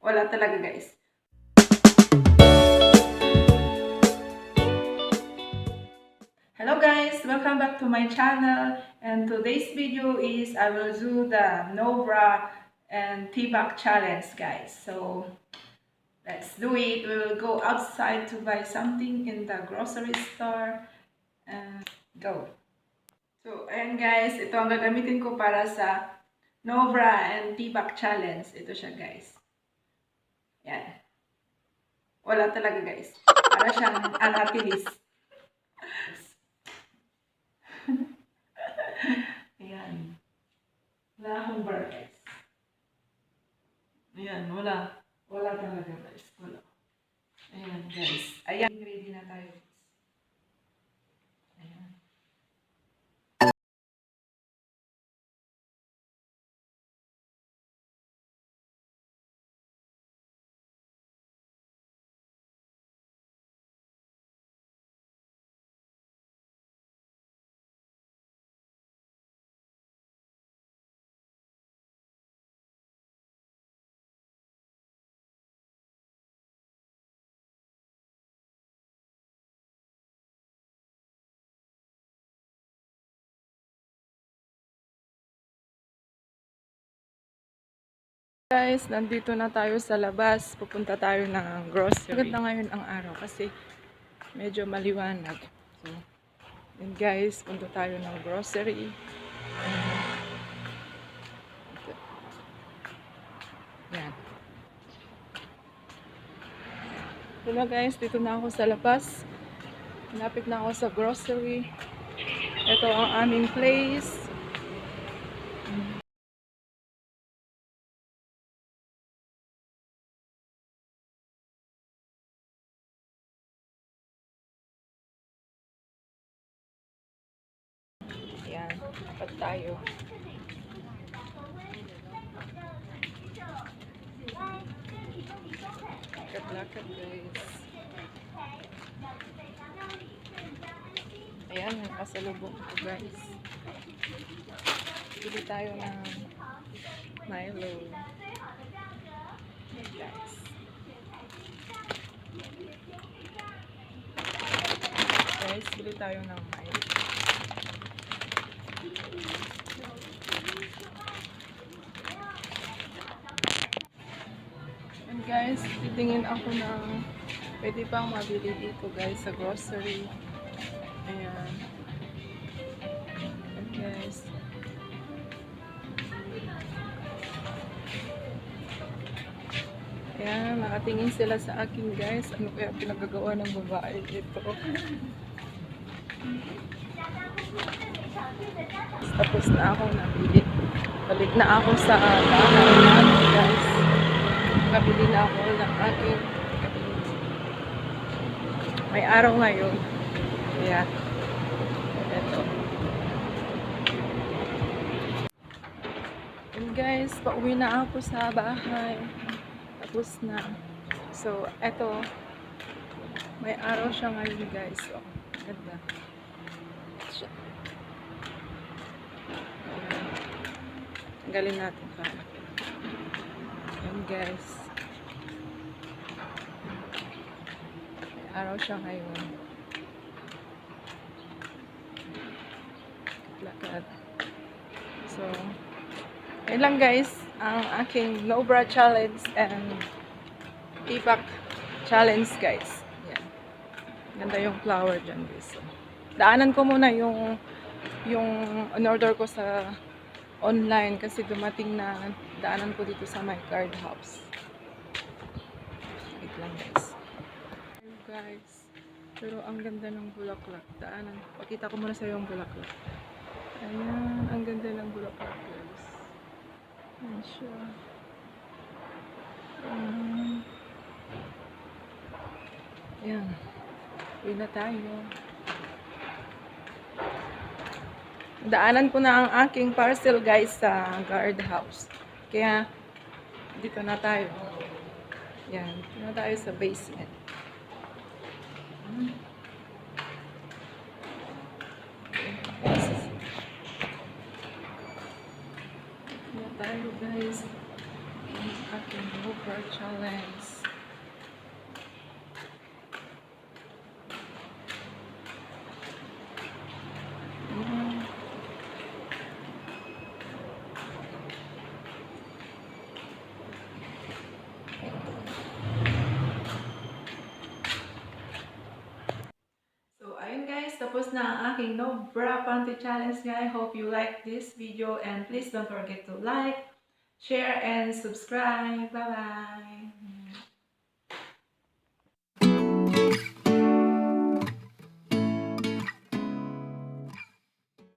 Wala talaga, guys. Hello guys, welcome back to my channel, and today's video is I will do the no bra and T-back challenge, guys. So let's do it. We will go outside to buy something in the grocery store and go. So ayan guys, ito ang gagamitin ko para sa no bra and T-back challenge. Ito siya, guys. Yan. Wala talaga, guys. Para siyang aratilis. Ayan. Wala akong bar, guys. Ayan, wala. Wala talaga, guys. Wala. Ayan, guys. Ayan, ready na tayo. Ayan. Guys, nandito na tayo sa labas. Pupunta tayo ng grocery. Maganda ngayon ang araw kasi medyo maliwanag. So, and guys, punta tayo ng grocery. Yan. Ito na guys, dito na ako sa labas. Malapit na ako sa grocery. Ito ang aming place. Yan, dapat tayo. Lakad-lakad guys. Ayan, nakasalubong ko guys. Bili tayo ng Milo. Guys. Guys, bili tayo ng Milo. And guys, titingin ako ng pwede pang mabili dito guys sa grocery. Ayan. And guys, ayan, nakatingin sila sa akin guys. Ano kaya pinagagawa ng babae ito? Tapos na ako nabili. Balik na ako sa bahay namin guys. Nakabili na ako ng aking may araw ngayon. Ayan. Ito. And guys, pauwi na ako sa bahay. Tapos na. So, eto. May araw siya ngayon guys. So, ganda. Tanggalin natin pa. Ayan guys. May araw siya ngayon. Lakad. So, ayun lang guys. Ang aking no bra challenge and T-back challenge guys. Ayan. Ganda yung flower dyan guys. So, daanan ko muna yung in-order ko sa online kasi dumating na daanan ko dito sa my card house. Wait lang guys. Ayun guys. Pero ang ganda ng bulaklak. Daanan. Pakita ko muna sa iyo yung bulaklak. Ayan. Ang ganda ng bulaklak guys. Ayan siya. Ayan. Uwi na tayo. Daanan ko na ang aking parcel guys sa guard house. Kaya dito na tayo. Yan, dito na tayo sa basement. Dito na tayo guys. Ang aking No bra challenge. So, ayun guys, tapos na ang aking no bra panty challenge guys. Hope you like this video and please don't forget to like, share, and subscribe. Bye-bye!